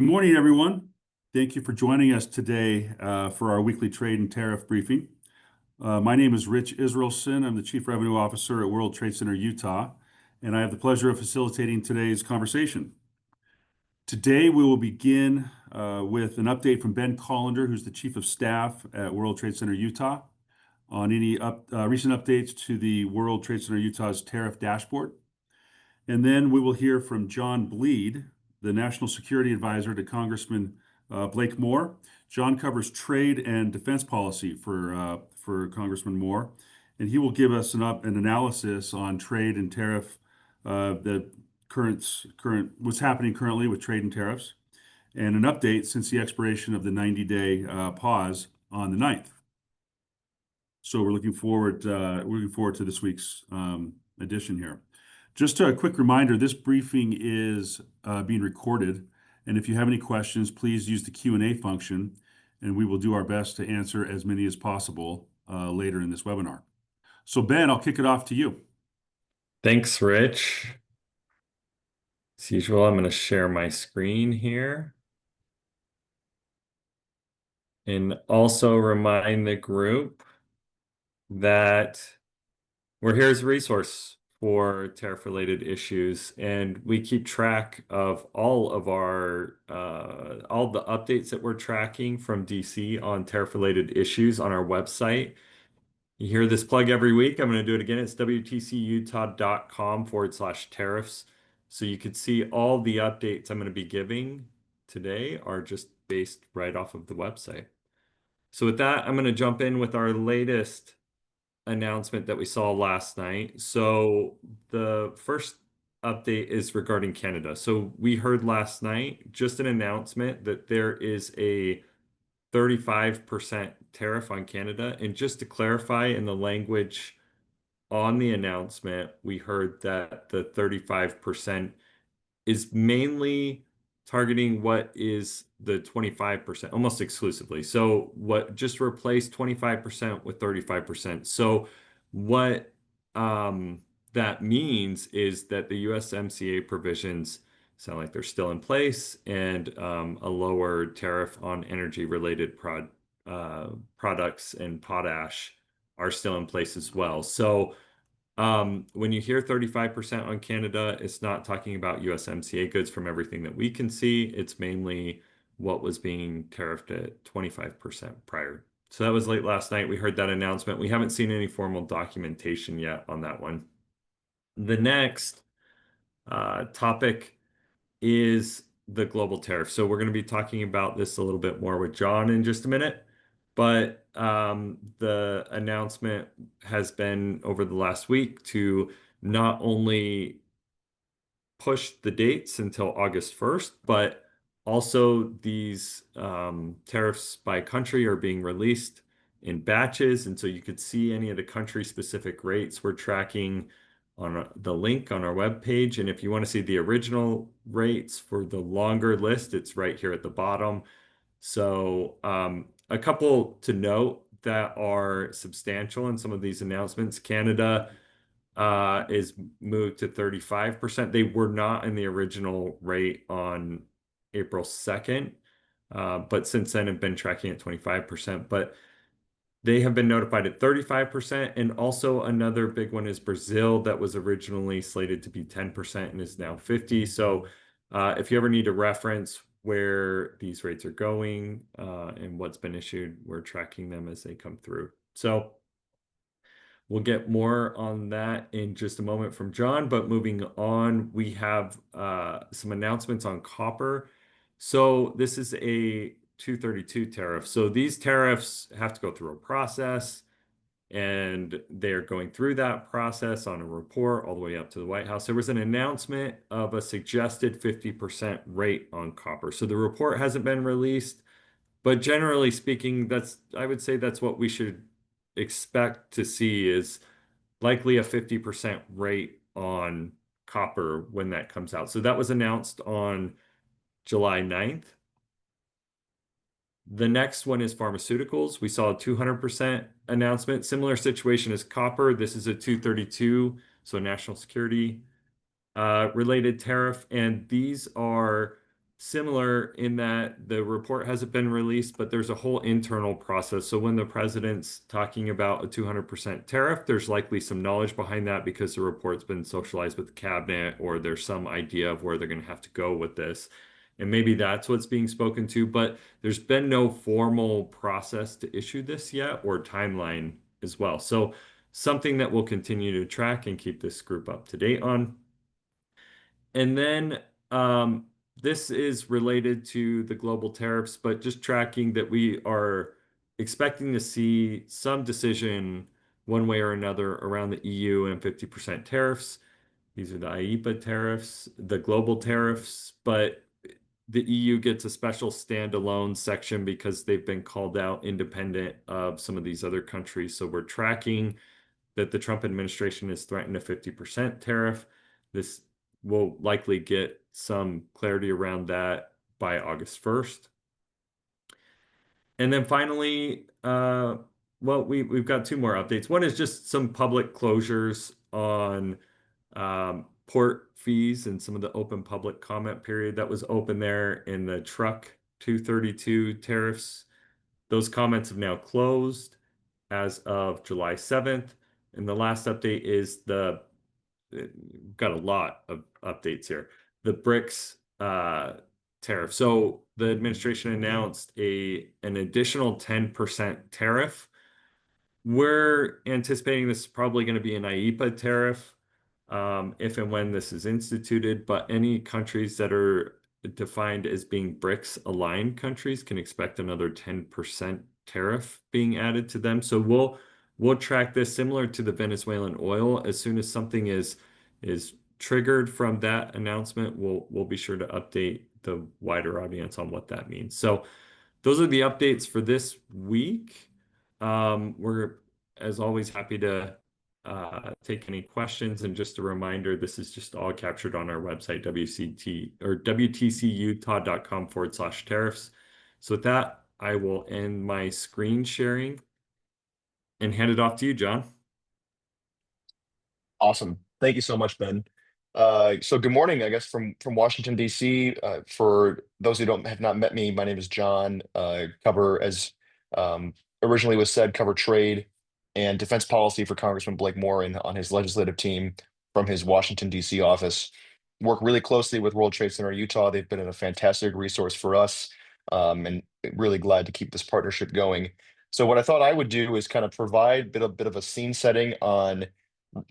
Good morning, everyone. Thank you for joining us today for our weekly trade and tariff briefing. My name is Rich Israelson. I'm the Chief Revenue Officer at World Trade Center, Utah, and I have the pleasure of facilitating today's conversation. Today, we will begin with an update from Ben Kolendar, who's the Chief of Staff at World Trade Center, Utah, on any recent updates to the World Trade Center, Utah's tariff dashboard. And then we will hear from John Bleed, the National Security Advisor to Congressman Blake Moore. John covers trade and defense policy for Congressman Moore, and he will give us an analysis on trade and tariff, the current what's happening currently with trade and tariffs, and an update since the expiration of the 90-day pause on the 9th. So we're looking forward to this week's edition here. Just a quick reminder, this briefing is being recorded, and if you have any questions, please use the Q&A function, and we will do our best to answer as many as possible later in this webinar. So Ben, I'll kick it off to you. Thanks, Rich. As usual, I'm going to share my screen here. And also remind the group that we're here as a resource for tariff-related issues, and we keep track of all of our all the updates that we're tracking from DC on tariff-related issues on our website. You hear this plug every week. I'm going to do it again. It's wtcutah.com/tariffs. So you can see all the updates I'm going to be giving today are just based right off of the website. So with that, I'm going to jump in with our latest announcement that we saw last night. So the first update is regarding Canada. So we heard last night just an announcement that there is a 35% tariff on Canada. And just to clarify, in the language on the announcement, we heard that the 35% is mainly targeting what is the 25%, almost exclusively. So what just replaced 25% with 35%. So what that means is that the USMCA provisions sound like they're still in place, and a lower tariff on energy-related products and potash are still in place as well. So when you hear 35% on Canada, it's not talking about USMCA goods from everything that we can see. It's mainly what was being tariffed at 25% prior. So that was late last night. We heard that announcement. We haven't seen any formal documentation yet on that one. The next topic is the global tariff. So we're going to be talking about this a little bit more with John in just a minute. But the announcement has been over the last week to not only push the dates until August 1st, but also these tariffs by country are being released in batches. And so you could see any of the country-specific rates we're tracking on the link on our webpage. And if you want to see the original rates for the longer list, it's right here at the bottom. So a couple to note that are substantial in some of these announcements. Canada is moved to 35%. They were not in the original rate on April 2nd, but since then have been tracking at 25%. But they have been notified at 35%. And also another big one is Brazil, that was originally slated to be 10% and is now 50%. So if you ever need to reference where these rates are going and what's been issued, we're tracking them as they come through. So we'll get more on that in just a moment from John, but moving on, we have some announcements on copper. So this is a 232 tariff. So these tariffs have to go through a process, and they're going through that process on a report all the way up to the White House. There was an announcement of a suggested 50% rate on copper. So the report hasn't been released, but generally speaking, I would say that's what we should expect to see, is likely a 50% rate on copper when that comes out. So that was announced on July 9th. The next one is pharmaceuticals. We saw a 200% announcement. Similar situation as copper. This is a 232, so national security related tariff. And these are similar in that the report hasn't been released, but there's a whole internal process. So when the president's talking about a 200% tariff, there's likely some knowledge behind that because the report's been socialized with the cabinet, or there's some idea of where they're going to have to go with this. And maybe that's what's being spoken to, but there's been no formal process to issue this yet or timeline as well. So something that we'll continue to track and keep this group up to date on. And then this is related to the global tariffs, but just tracking that we are expecting to see some decision one way or another around the EU and 50% tariffs. These are the IEEPA tariffs, the global tariffs, but the EU gets a special standalone section because they've been called out independent of some of these other countries. So we're tracking that the Trump administration has threatened a 50% tariff. This will likely get some clarity around that by August 1st. And then finally, well, we've got two more updates. One is just some public closures on port fees and some of the open public comment period that was open there in the truck 232 tariffs. Those comments have now closed as of July 7th. And the last update is we've got a lot of updates here. The BRICS tariff. So the administration announced an additional 10% tariff. We're anticipating this is probably going to be an IEEPA tariff if and when this is instituted, but any countries that are defined as being BRICS aligned countries can expect another 10% tariff being added to them. So we'll track this similar to the Venezuelan oil. As soon as something is triggered from that announcement, we'll be sure to update the wider audience on what that means. So those are the updates for this week. We're, as always, happy to take any questions. And just a reminder, this is just all captured on our website, WTCutah.com/tariffs. So with that, I will end my screen sharing and hand it off to you, John. Awesome. Thank you so much, Ben. So good morning, I guess, from Washington, D.C. For those who have not met me, my name is John. Cover, as originally was said, cover trade and defense policy for Congressman Blake Moore on his legislative team from his Washington, D.C. office. Work really closely with World Trade Center Utah. They've been a fantastic resource for us, and really glad to keep this partnership going. So what I thought I would do is kind of provide a bit of a scene setting on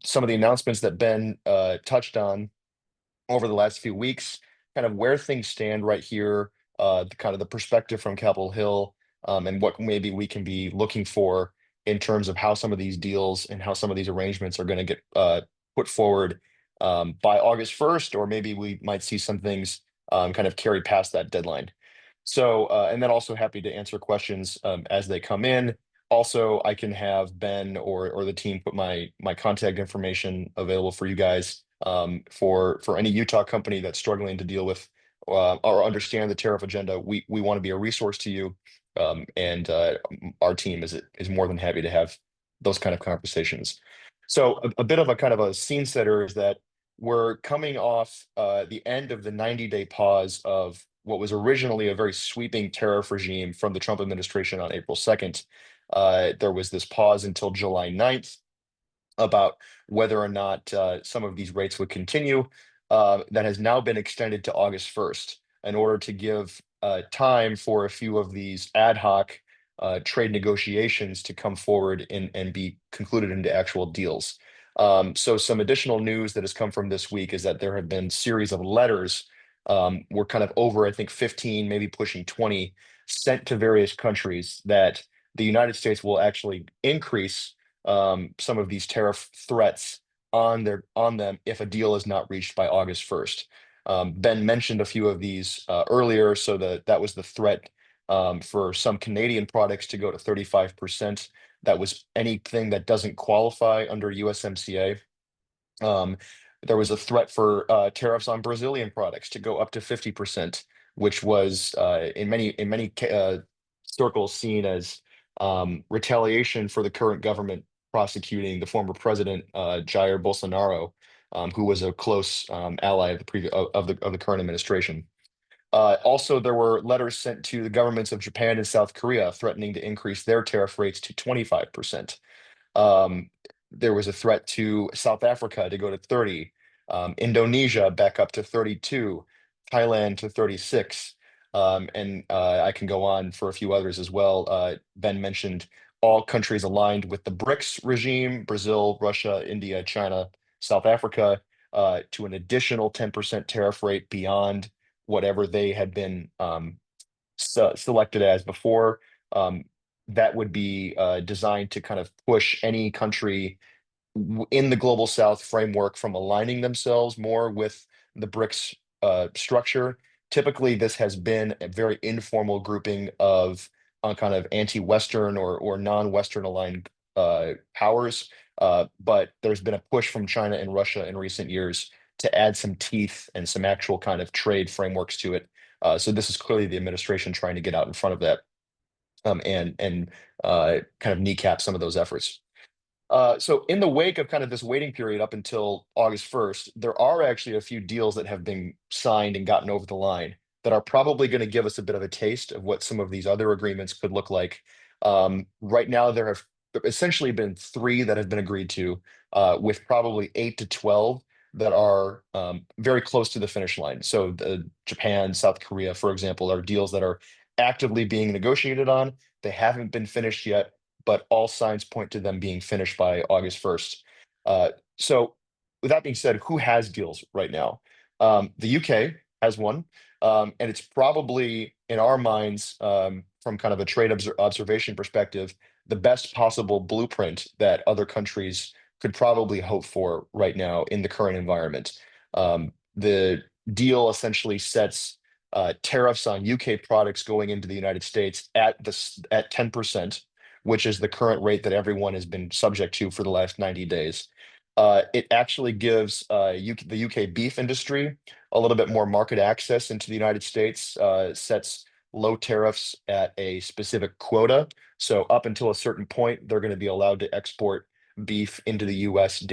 some of the announcements that Ben touched on over the last few weeks, kind of where things stand right here, kind of the perspective from Capitol Hill, and what maybe we can be looking for in terms of how some of these deals and how some of these arrangements are going to get put forward by August 1st, or maybe we might see some things kind of carry past that deadline. So, and then also happy to answer questions as they come in. Also, I can have Ben or the team put my contact information available for you guys for any Utah company that's struggling to deal with or understand the tariff agenda. We want to be a resource to you, and our team is more than happy to have those kind of conversations. So a bit of a kind of a scene setter is that we're coming off the end of the 90-day pause of what was originally a very sweeping tariff regime from the Trump administration on April 2nd. There was this pause until July 9th about whether or not some of these rates would continue. That has now been extended to August 1st in order to give time for a few of these ad hoc trade negotiations to come forward and be concluded into actual deals. So some additional news that has come from this week is that there have been series of letters. We're kind of over, I think, 15, maybe pushing 20, sent to various countries that the United States will actually increase some of these tariff threats on them if a deal is not reached by August 1st. Ben mentioned a few of these earlier, so that was the threat for some Canadian products to go to 35%. That was anything that doesn't qualify under USMCA. There was a threat for tariffs on Brazilian products to go up to 50%, which was in many circles seen as retaliation for the current government prosecuting the former president Jair Bolsonaro, who was a close ally of the current administration. Also, there were letters sent to the governments of Japan and South Korea threatening to increase their tariff rates to 25%. There was a threat to South Africa to go to 30, Indonesia back up to 32, Thailand to 36. And I can go on for a few others as well. Ben mentioned all countries aligned with the BRICS regime, Brazil, Russia, India, China, South Africa, to an additional 10% tariff rate beyond whatever they had been selected as before. Um, that would be designed to kind of push any country in the global South framework from aligning themselves more with the BRICS structure. Typically, this has been a very informal grouping of kind of anti-Western or non-Western aligned powers. But there's been a push from China and Russia in recent years to add some teeth and some actual kind of trade frameworks to it. So this is clearly the administration trying to get out in front of that and kind of kneecap some of those efforts. So in the wake of kind of this waiting period up until August 1st, there are actually a few deals that have been signed and gotten over the line that are probably going to give us a bit of a taste of what some of these other agreements could look like. Right now, there have essentially been 3 that have been agreed to, with probably 8 to 12 that are very close to the finish line. So Japan, South Korea, for example, are deals that are actively being negotiated on. They haven't been finished yet, but all signs point to them being finished by August 1st. So with that being said, who has deals right now? The UK has one, and it's probably in our minds, from kind of a trade observation perspective, the best possible blueprint that other countries could probably hope for right now in the current environment. The deal essentially sets tariffs on UK products going into the United States at 10%, which is the current rate that everyone has been subject to for the last 90 days. It actually gives the UK beef industry a little bit more market access into the United States, sets low tariffs at a specific quota. So up until a certain point, they're going to be allowed to export beef into the US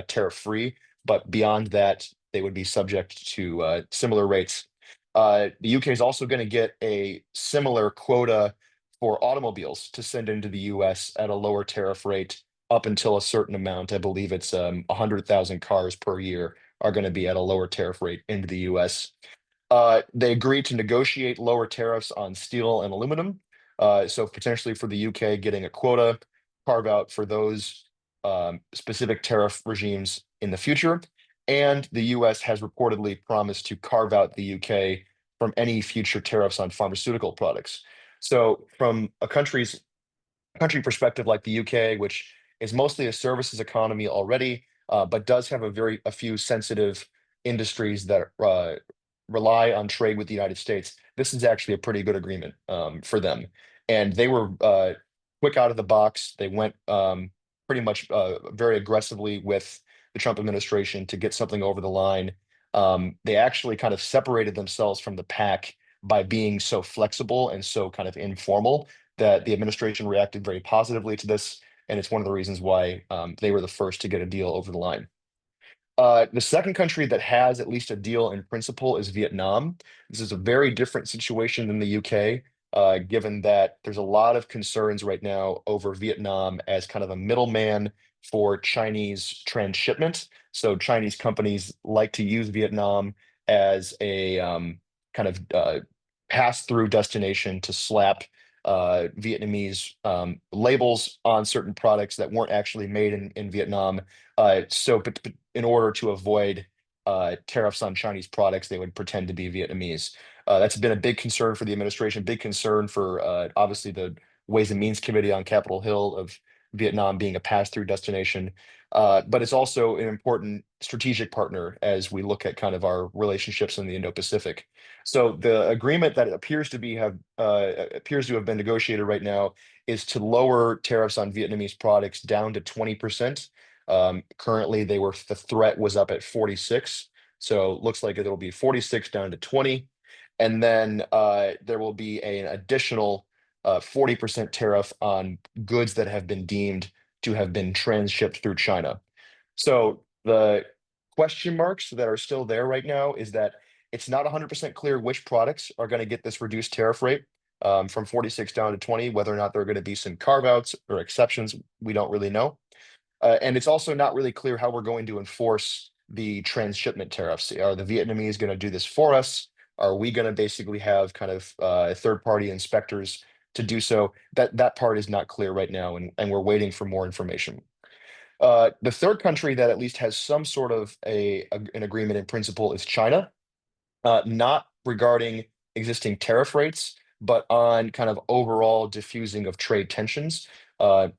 tariff-free, but beyond that, they would be subject to similar rates. The UK is also going to get a similar quota for automobiles to send into the US at a lower tariff rate up until a certain amount. I believe it's 100,000 cars per year are going to be at a lower tariff rate into the US. They agreed to negotiate lower tariffs on steel and aluminum. So potentially for the UK getting a quota carve out for those specific tariff regimes in the future. And the US has reportedly promised to carve out the UK from any future tariffs on pharmaceutical products. So from a country perspective like the UK, which is mostly a services economy already, but does have a few sensitive industries that rely on trade with the United States, this is actually a pretty good agreement for them. And they were quick out of the box. They went pretty much very aggressively with the Trump administration to get something over the line. They actually kind of separated themselves from the pack by being so flexible and so kind of informal that the administration reacted very positively to this. And it's one of the reasons why they were the first to get a deal over the line. The second country that has at least a deal in principle is Vietnam. This is a very different situation than the UK, given that there's a lot of concerns right now over Vietnam as kind of a middleman for Chinese transshipment. So Chinese companies like to use Vietnam as a kind of pass-through destination to slap Vietnamese labels on certain products that weren't actually made in Vietnam. But in order to avoid tariffs on Chinese products, they would pretend to be Vietnamese. That's been a big concern for the administration, big concern for obviously the Ways and Means Committee on Capitol Hill of Vietnam being a pass-through destination. But it's also an important strategic partner as we look at kind of our relationships in the Indo-Pacific. So the agreement that appears to have been negotiated right now is to lower tariffs on Vietnamese products down to 20%. Currently, the threat was up at 46. So it looks like it'll be 46 down to 20. And then there will be an additional 40% tariff on goods that have been deemed to have been transshipped through China. So the question marks that are still there right now is that It's not 100% clear which products are going to get this reduced tariff rate from 46 down to 20. Whether or not there are going to be some carve-outs or exceptions, we don't really know. And it's also not really clear how we're going to enforce the transshipment tariffs. Are the Vietnamese going to do this for us? Are we going to basically have kind of third-party inspectors to do so? That part is not clear right now, and we're waiting for more information. The third country that at least has some sort of an agreement in principle is China, not regarding existing tariff rates, but on kind of overall diffusing of trade tensions.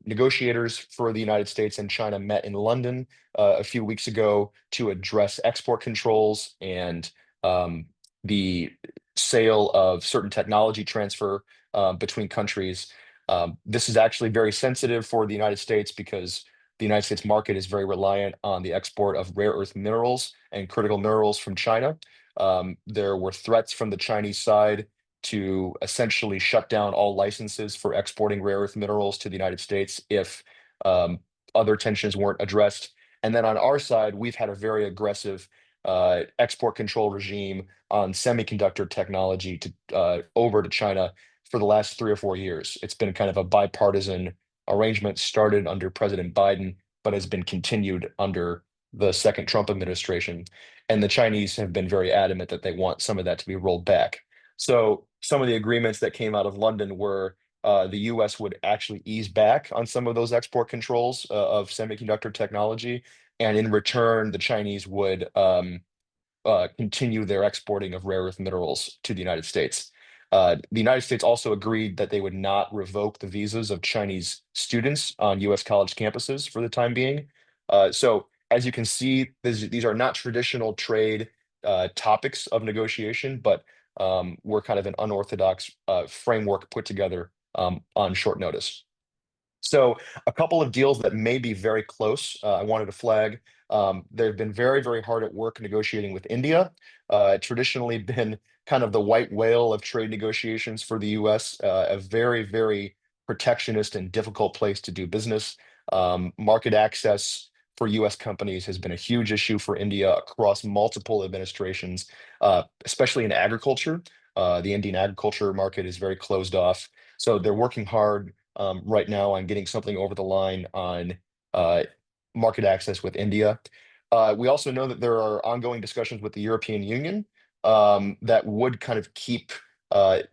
Negotiators for the United States and China met in London a few weeks ago to address export controls and the sale of certain technology transfer between countries. This is actually very sensitive for the United States because the United States market is very reliant on the export of rare earth minerals and critical minerals from China. There were threats from the Chinese side to essentially shut down all licenses for exporting rare earth minerals to the United States if other tensions weren't addressed. And then on our side, we've had a very aggressive export control regime on semiconductor technology over to China for the last 3 or 4 years. It's been kind of a bipartisan arrangement started under President Biden, but has been continued under the second Trump administration. And the Chinese have been very adamant that they want some of that to be rolled back. So some of the agreements that came out of London were the US would actually ease back on some of those export controls of semiconductor technology. And in return, the Chinese would continue their exporting of rare earth minerals to the United States. The United States also agreed that they would not revoke the visas of Chinese students on US college campuses for the time being. So as you can see, these are not traditional trade topics of negotiation, but were kind of an unorthodox framework put together on short notice. So a couple of deals that may be very close, I wanted to flag. They've been very, very hard at work negotiating with India. Traditionally been kind of the white whale of trade negotiations for the US, a very, very protectionist and difficult place to do business. Market access for US companies has been a huge issue for India across multiple administrations, especially in agriculture. The Indian agriculture market is very closed off. So they're working hard right now on getting something over the line on market access with India. We also know that there are ongoing discussions with the European Union that would kind of keep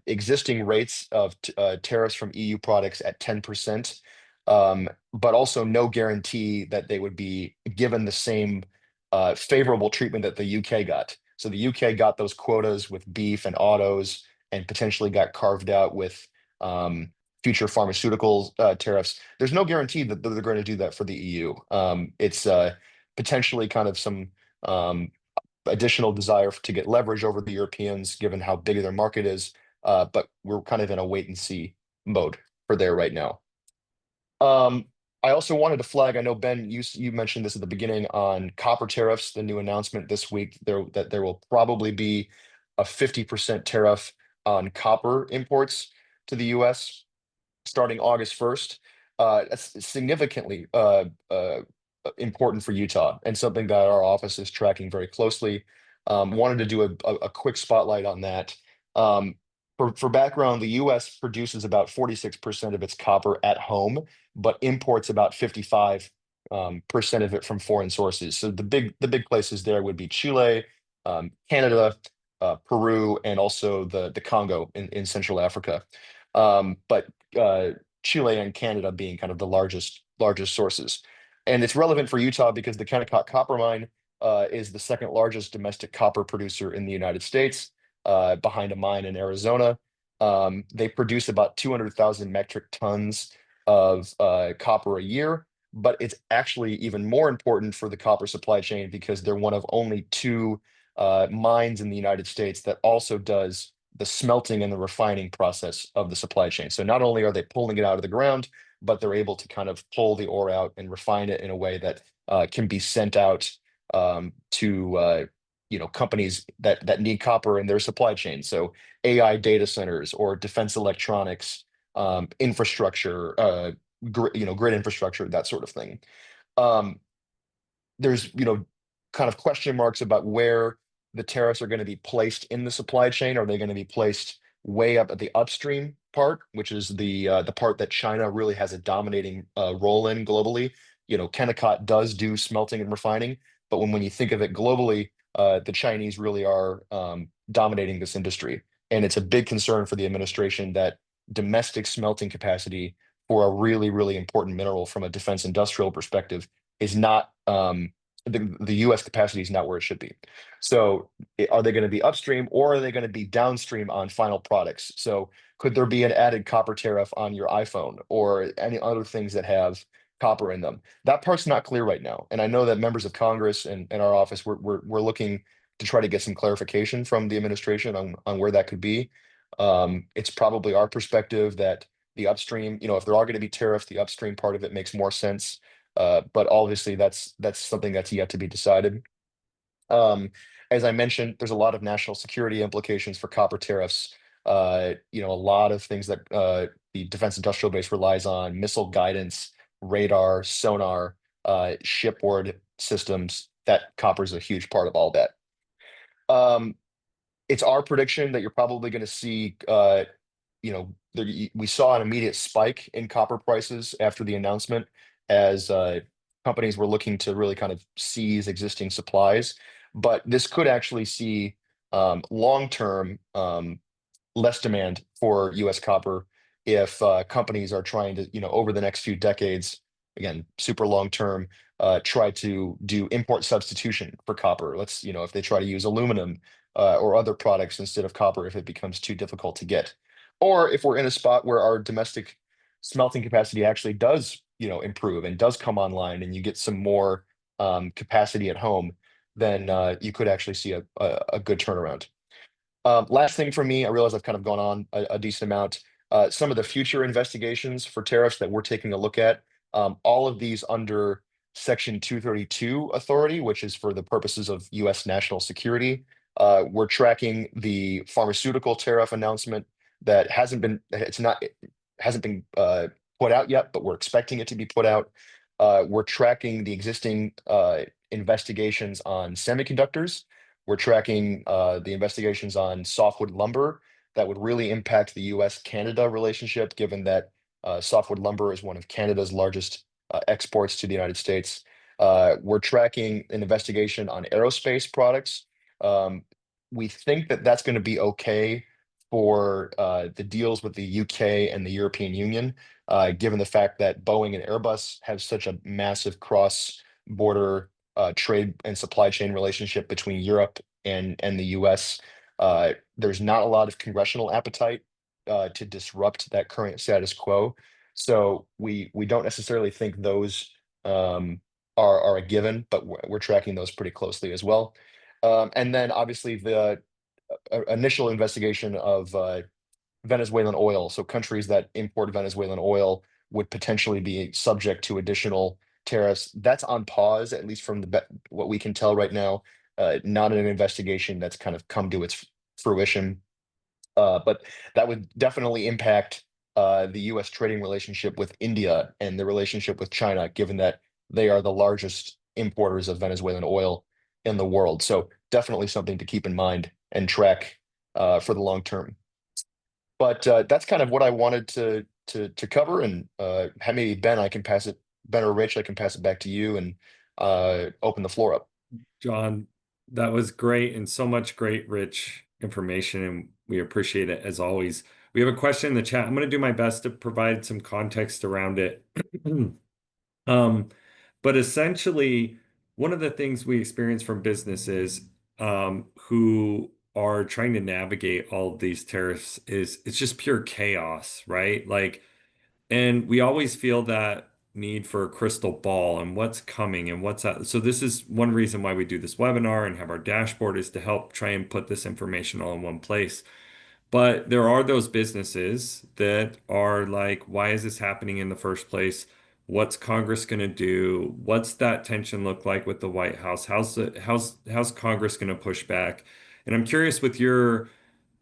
existing rates of tariffs from EU products at 10%, but also no guarantee that they would be given the same favorable treatment that the UK got. So the UK got those quotas with beef and autos and potentially got carved out with future pharmaceutical tariffs. There's no guarantee that they're going to do that for the EU. It's potentially kind of some additional desire to get leverage over the Europeans, given how big their market is. But we're kind of in a wait and see mode for there right now. I also wanted to flag, I know, Ben, you mentioned this at the beginning on copper tariffs, the new announcement this week that there will probably be a 50% tariff on copper imports to the US starting August 1st. That's significantly important for Utah and something that our office is tracking very closely. Wanted to do a quick spotlight on that. For background, the US produces about 46% of its copper at home, but imports about 55% of it from foreign sources. So the big places there would be Chile, Canada, Peru, and also the Congo in Central Africa. But Chile and Canada being kind of the largest sources. And it's relevant for Utah because the Kennecott copper mine is the second largest domestic copper producer in the United States, behind a mine in Arizona. They produce about 200,000 metric tons of copper a year, but it's actually even more important for the copper supply chain because they're one of only two mines in the United States that also does the smelting and the refining process of the supply chain. So not only are they pulling it out of the ground, but they're able to kind of pull the ore out and refine it in a way that can be sent out to companies that need copper in their supply chain. So AI data centers or defense electronics, infrastructure, grid infrastructure, that sort of thing. There's kind of question marks about where the tariffs are going to be placed in the supply chain? Are they going to be placed way up at the upstream part, which is the part that China really has a dominating role in globally? Kennecott does do smelting and refining, but when you think of it globally, the Chinese really are dominating this industry. And it's a big concern for the administration that domestic smelting capacity for a really, really important mineral from a defense industrial perspective is not the US capacity is not where it should be. So are they going to be upstream or are they going to be downstream on final products? So could there be an added copper tariff on your iPhone or any other things that have copper in them? That part's not clear right now. And I know that members of Congress and our office, we're looking to try to get some clarification from the administration on where that could be. It's probably our perspective that the upstream, if there are going to be tariffs, the upstream part of it makes more sense. But obviously that's something that's yet to be decided. As I mentioned, there's a lot of national security implications for copper tariffs. A lot of things that the defense industrial base relies on: missile guidance, radar, sonar, shipboard systems. That copper is a huge part of all that. It's our prediction that you're probably going to see, we saw an immediate spike in copper prices after the announcement as companies were looking to really kind of seize existing supplies. But this could actually see long-term less demand for US copper if companies are trying to, over the next few decades, again, super long-term, try to do import substitution for copper. If they try to use aluminum or other products instead of copper, if it becomes too difficult to get. Or if we're in a spot where our domestic smelting capacity actually does, improve and does come online and you get some more capacity at home, then you could actually see a good turnaround. Last thing for me, I realize I've kind of gone on a decent amount. Some of the future investigations for tariffs that we're taking a look at, all of these under Section 232 authority, which is for the purposes of US national security. We're tracking the pharmaceutical tariff announcement that hasn't been put out yet, but we're expecting it to be put out. We're tracking the existing investigations on semiconductors. We're tracking the investigations on softwood lumber that would really impact the US-Canada relationship, given that softwood lumber is one of Canada's largest exports to the United States. We're tracking an investigation on aerospace products. We think that that's going to be okay for the deals with the UK and the European Union, given the fact that Boeing and Airbus have such a massive cross-border trade and supply chain relationship between Europe and the US. There's not a lot of congressional appetite to disrupt that current status quo. So we don't necessarily think those are a given, but we're tracking those pretty closely as well. And then obviously the initial investigation of Venezuelan oil. So countries that import Venezuelan oil would potentially be subject to additional tariffs. That's on pause, at least from what we can tell right now. Not an investigation that's kind of come to its fruition. But that would definitely impact the US trading relationship with India and the relationship with China, given that they are the largest importers of Venezuelan oil in the world. So definitely something to keep in mind and track for the long term. But that's kind of what I wanted to cover. And maybe Ben or Rich, I can pass it back to you and open the floor up. John, that was great and so much great, rich information, and we appreciate it as always. We have a question in the chat. I'm going to do my best to provide some context around it. But essentially, one of the things we experience from businesses who are trying to navigate all of these tariffs is it's just pure chaos, right? And we always feel that need for a crystal ball and what's coming and what's out. So this is one reason why we do this webinar and have our dashboard, is to help try and put this information all in one place. But there are those businesses that are like, why is this happening in the first place? What's Congress going to do? What's that tension look like with the White House? How's Congress going to push back? And I'm curious, with your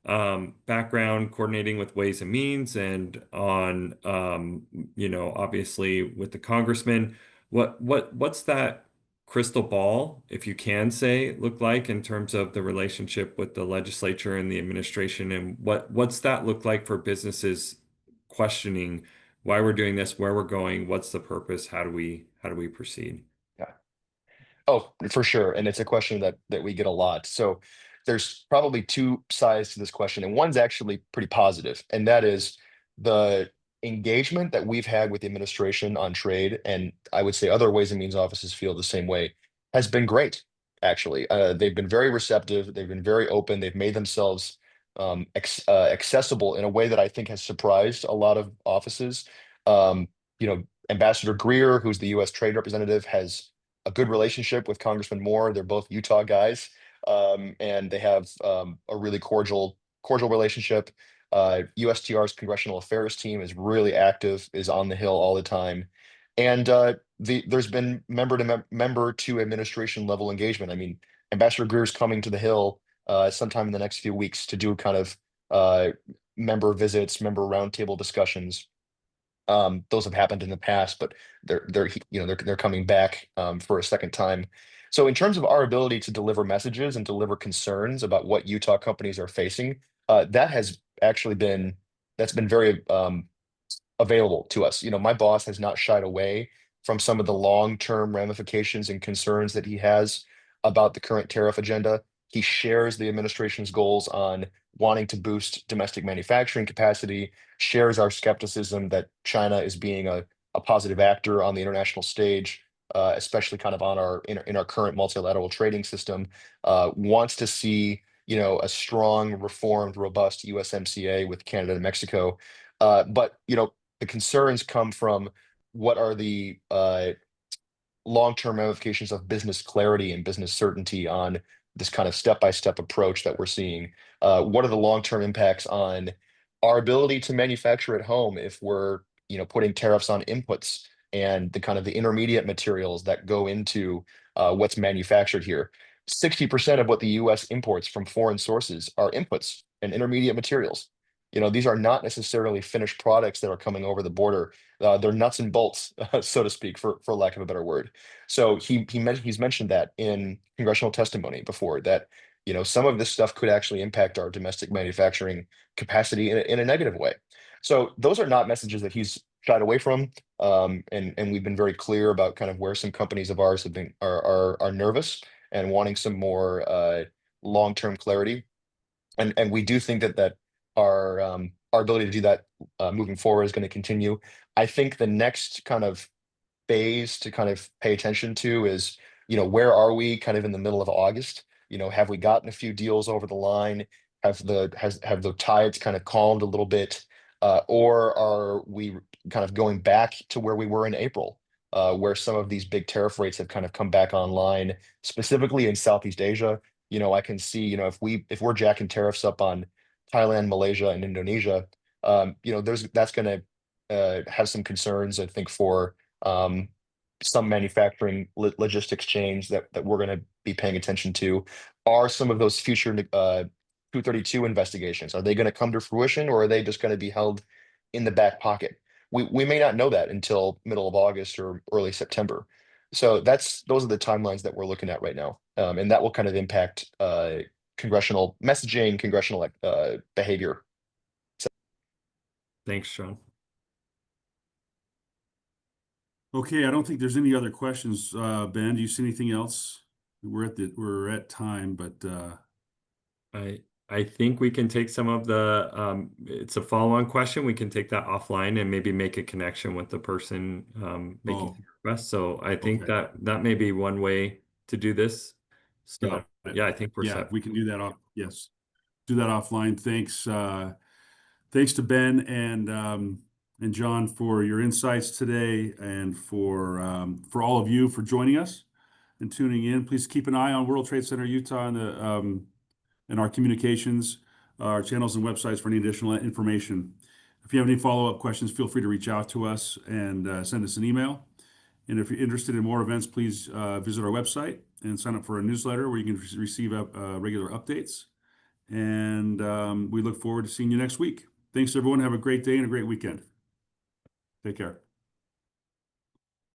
background coordinating with Ways and Means and on obviously with the congressman, what's that crystal ball, if you can say, look like in terms of the relationship with the legislature and the administration, and what's that look like for businesses questioning why we're doing this, where we're going, what's the purpose, how do we proceed? Yeah. Oh, for sure. And it's a question that we get a lot. So there's probably two sides to this question, and one's actually pretty positive, and that is the engagement that we've had with the administration on trade, and I would say other Ways and Means offices feel the same way, has been great, actually. They've been very receptive, they've been very open, they've made themselves accessible in a way that I think has surprised a lot of offices. Um, you know, Ambassador Greer, who's the U.S. Trade Representative, has a good relationship with Congressman Moore. They're both Utah guys, and they have a really cordial relationship. USTR's Congressional Affairs team is really active, is on the Hill all the time, and there's been member to administration level engagement. I mean, Ambassador Greer's coming to the Hill sometime in the next few weeks to do kind of uh, member visits, member roundtable discussions. Those have happened in the past, but they're coming back for a second time. So in terms of our ability to deliver messages and deliver concerns about what Utah companies are facing, that has actually that's been very available to us. My boss has not shied away from some of the long-term ramifications and concerns that he has about the current tariff agenda. He shares the administration's goals on wanting to boost domestic manufacturing capacity, shares our skepticism that China is being a positive actor on the international stage, especially kind of on in our current multilateral trading system, wants to see, a strong, reformed, robust USMCA with Canada and Mexico. But the concerns come from what are the long-term ramifications of business clarity and business certainty on this kind of step-by-step approach that we're seeing. What are the long-term impacts on our ability to manufacture at home if we're, putting tariffs on inputs and the kind of the intermediate materials that go into what's manufactured here? 60% of what the U.S. imports from foreign sources are inputs and intermediate materials. These are not necessarily finished products that are coming over the border. They're nuts and bolts, so to speak, for lack of a better word. So he's mentioned that in congressional testimony before, that some of this stuff could actually impact our domestic manufacturing capacity in a negative way. So those are not messages that he's shied away from, and we've been very clear about kind of where some companies of ours are nervous and wanting some more long-term clarity. And we do think that our ability to do that moving forward is going to continue. I think the next kind of phase to kind of pay attention to is, where are we kind of in the middle of August? Have we gotten a few deals over the line? Have the tides kind of calmed a little bit? Or are we kind of going back to where we were in April, where some of these big tariff rates have kind of come back online, specifically in Southeast Asia? I can see, if we're jacking tariffs up on Thailand, Malaysia, and Indonesia, that's going to have some concerns, I think, for some manufacturing logistics chains that we're going to be paying attention to. Are some of those future 232 investigations, are they going to come to fruition, or are they just going to be held in the back pocket? We may not know that until middle of August or early September. So those are the timelines that we're looking at right now, and that will kind of impact congressional messaging, congressional behavior. Thanks, Sean. Okay, I don't think there's any other questions. Ben, do you see anything else? We're at time, but I think we can take some of the it's a follow-on question. We can take that offline and maybe make a connection with the person making the request. So I think okay. that may be one way to do this. So Got it. yeah, I think we're Yeah, set. we can do that yes. Do that offline. Thanks. Thanks to Ben and John for your insights today, and for all of you for joining us and tuning in. Please keep an eye on World Trade Center Utah and our communications, our channels and websites for any additional information. If you have any follow-up questions, feel free to reach out to us and send us an email. And if you're interested in more events, please visit our website and sign up for a newsletter where you can receive regular updates. And we look forward to seeing you next week. Thanks, everyone. Have a great day and a great weekend. Take care.